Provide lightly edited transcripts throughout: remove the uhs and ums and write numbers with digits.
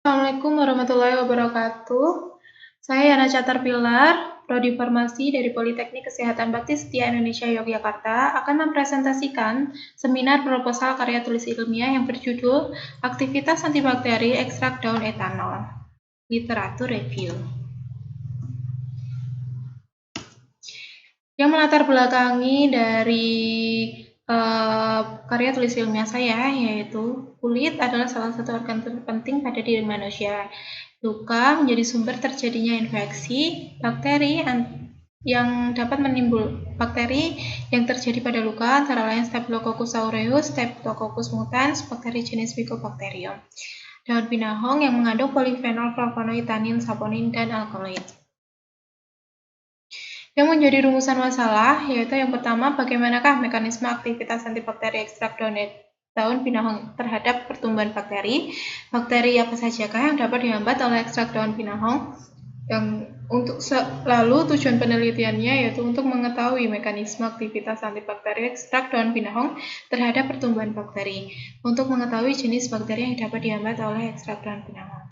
Assalamualaikum warahmatullahi wabarakatuh. Saya Yana Caterpillar, Prodi Farmasi dari Politeknik Kesehatan Bakti Setia Indonesia Yogyakarta akan mempresentasikan seminar proposal karya tulis ilmiah yang berjudul Aktivitas Antibakteri Ekstrak Daun Etanol. Literatur Review. Yang melatar belakangi dari karya tulis ilmiah saya, yaitu kulit adalah salah satu organ terpenting pada diri manusia. Luka menjadi sumber terjadinya infeksi, bakteri yang dapat bakteri yang terjadi pada luka antara lain Staphylococcus aureus, Streptococcus mutans, bakteri jenis Mycobacterium. Daun pinahong yang mengandung polifenol, flavonoid, tanin, saponin, dan alkaloid. Yang menjadi rumusan masalah yaitu yang pertama, bagaimanakah mekanisme aktivitas antibakteri ekstrak daun pinahong terhadap pertumbuhan bakteri? Bakteri apa sajakah yang dapat dihambat oleh ekstrak daun pinahong? Lalu tujuan penelitiannya yaitu untuk mengetahui mekanisme aktivitas antibakteri ekstrak daun pinahong terhadap pertumbuhan bakteri, untuk mengetahui jenis bakteri yang dapat dihambat oleh ekstrak daun pinahong.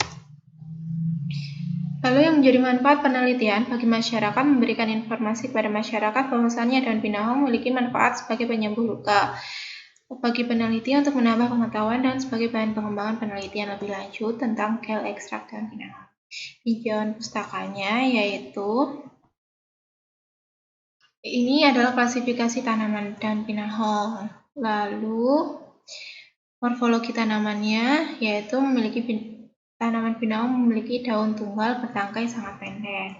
Lalu yang menjadi manfaat penelitian bagi masyarakat, memberikan informasi kepada masyarakat bahwasannya daun pinahong memiliki manfaat sebagai penyembuh luka. Bagi peneliti untuk menambah pengetahuan dan sebagai bahan pengembangan penelitian lebih lanjut tentang gel ekstrak daun pinahong. Tinjauan pustakanya yaitu ini adalah klasifikasi tanaman daun pinahong. Lalu morfologi tanamannya yaitu tanaman pinahong memiliki daun tunggal bertangkai sangat pendek.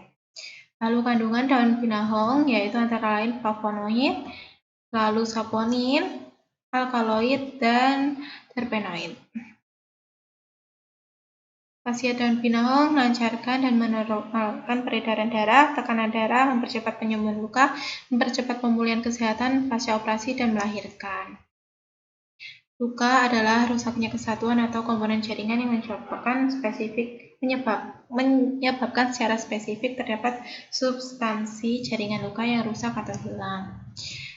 Lalu kandungan daun pinahong yaitu antara lain flavonoid, lalu saponin, alkaloid, dan terpenoid. Khasiat daun pinahong melancarkan dan menormalkan peredaran darah, tekanan darah, mempercepat penyembuhan luka, mempercepat pemulihan kesehatan pasca operasi, dan melahirkan. Luka adalah rusaknya kesatuan atau komponen jaringan yang menyebabkan secara spesifik terdapat substansi jaringan luka yang rusak atau hilang.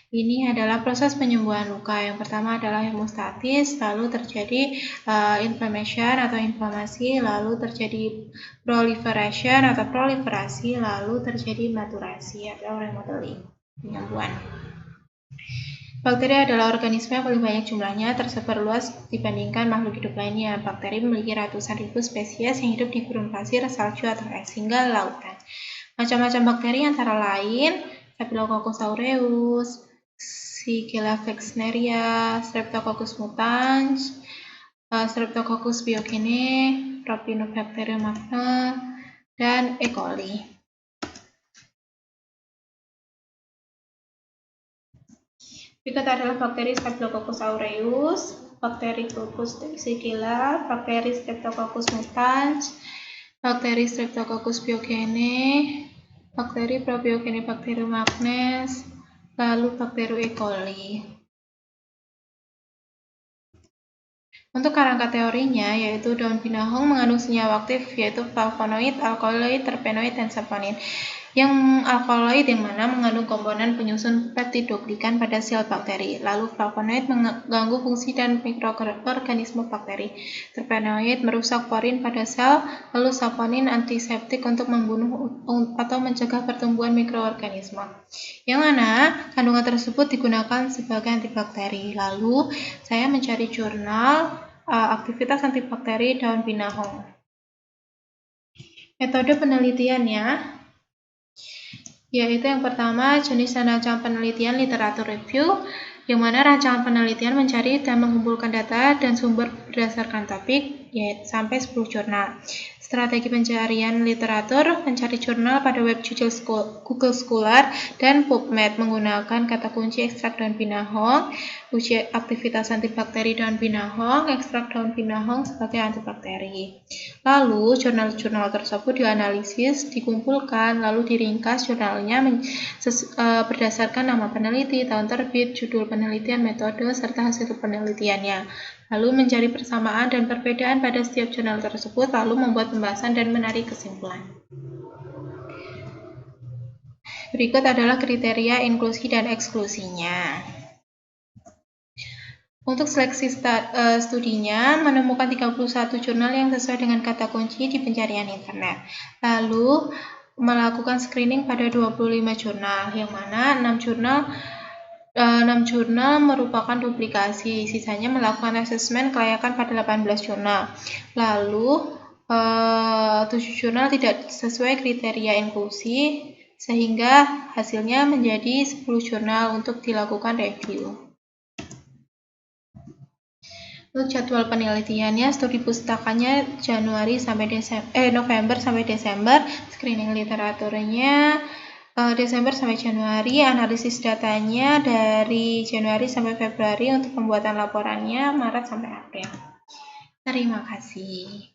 Ini adalah proses penyembuhan luka. Yang pertama adalah hemostatis, lalu terjadi inflammation atau inflamasi, lalu terjadi proliferation atau proliferasi, lalu terjadi maturasi atau remodeling, penyembuhan. Bakteri adalah organisme yang paling banyak jumlahnya, tersebar luas dibandingkan makhluk hidup lainnya. Bakteri memiliki ratusan ribu spesies yang hidup di gurun pasir, salju, atau es, hingga lautan. Macam-macam bakteri antara lain Staphylococcus aureus, Shigella flexneria, Streptococcus mutans, Streptococcus pyogenes, Propionibacterium magna, dan E. coli. Berikut adalah bakteri Staphylococcus aureus, bakteri Shigella, bakteri Streptococcus mutans, bakteri Streptococcus pyogenes, bakteri Propionibacterium magna, lalu bakteri E. coli. Untuk kerangka teorinya, yaitu daun pinahong mengandung senyawa aktif yaitu flavonoid, alkaloid, terpenoid, dan saponin. Yang alkaloid yang mana mengandung komponen penyusun peptidoglikan pada sel bakteri. Lalu flavonoid mengganggu fungsi dan mikroorganisme bakteri. Terpenoid merusak porin pada sel, lalu saponin antiseptik untuk membunuh atau mencegah pertumbuhan mikroorganisme. Yang mana kandungan tersebut digunakan sebagai antibakteri. Lalu saya mencari jurnal aktivitas antibakteri daun pinahong. Metode penelitiannya yaitu yang pertama, jenis dan rancangan penelitian literatur review, yang mana rancangan penelitian mencari dan mengumpulkan data dan sumber berdasarkan topik, yaitu sampai 10 jurnal. Strategi pencarian literatur, mencari jurnal pada web judul Google Scholar dan PubMed menggunakan kata kunci ekstrak daun pinahong, uji aktivitas antibakteri daun pinahong, ekstrak daun pinahong sebagai antibakteri. Lalu, jurnal-jurnal tersebut dianalisis, dikumpulkan, lalu diringkas jurnalnya berdasarkan nama peneliti, tahun terbit, judul penelitian, metode, serta hasil penelitiannya. Lalu mencari persamaan dan perbedaan pada setiap jurnal tersebut, lalu membuat pembahasan dan menarik kesimpulan. Berikut adalah kriteria inklusi dan eksklusinya. Untuk seleksi studinya, menemukan 31 jurnal yang sesuai dengan kata kunci di pencarian internet. Lalu, melakukan screening pada 25 jurnal, yang mana 6 jurnal merupakan duplikasi, sisanya melakukan asesmen kelayakan pada 18 jurnal. Lalu, 7 jurnal tidak sesuai kriteria inklusi, sehingga hasilnya menjadi 10 jurnal untuk dilakukan review. Untuk jadwal penelitiannya, studi pustakanya November sampai Desember, screening literaturnya Desember sampai Januari, analisis datanya dari Januari sampai Februari, untuk pembuatan laporannya Maret sampai April. Terima kasih.